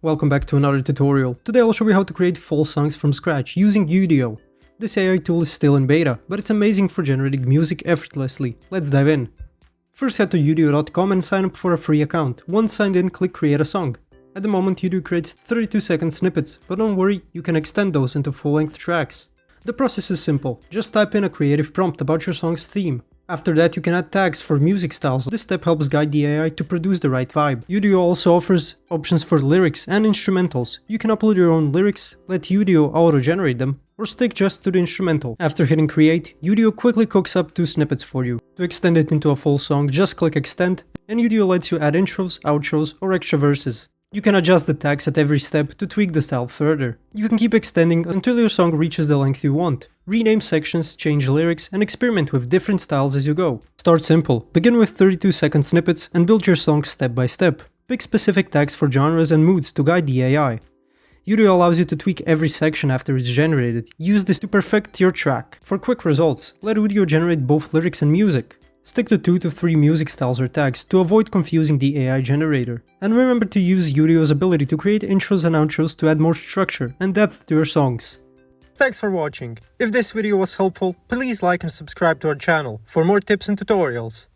Welcome back to another tutorial. Today I'll show you how to create full songs from scratch using Udio. This AI tool is still in beta, but it's amazing for generating music effortlessly. Let's dive in. First head to udio.com and sign up for a free account. Once signed in, click create a song. At the moment Udio creates 32-second snippets, but don't worry, you can extend those into full-length tracks. The process is simple, just type in a creative prompt about your song's theme. After that you can add tags for music styles. This step helps guide the AI to produce the right vibe. Udio also offers options for lyrics and instrumentals. You can upload your own lyrics, let Udio auto-generate them, or stick just to the instrumental. After hitting create, Udio quickly cooks up 2 snippets for you. To extend it into a full song, just click extend, and Udio lets you add intros, outros, or extra verses. You can adjust the tags at every step to tweak the style further. You can keep extending until your song reaches the length you want. Rename sections, change lyrics, and experiment with different styles as you go. Start simple, begin with 32-second snippets and build your song step by step. Pick specific tags for genres and moods to guide the AI. Udio allows you to tweak every section after it's generated. Use this to perfect your track. For quick results, let Udio generate both lyrics and music. Stick to 2 to 3 music styles or tags to avoid confusing the AI generator. And remember to use Udio's ability to create intros and outros to add more structure and depth to your songs. Thanks for watching. If this video was helpful, please like and subscribe to our channel for more tips and tutorials.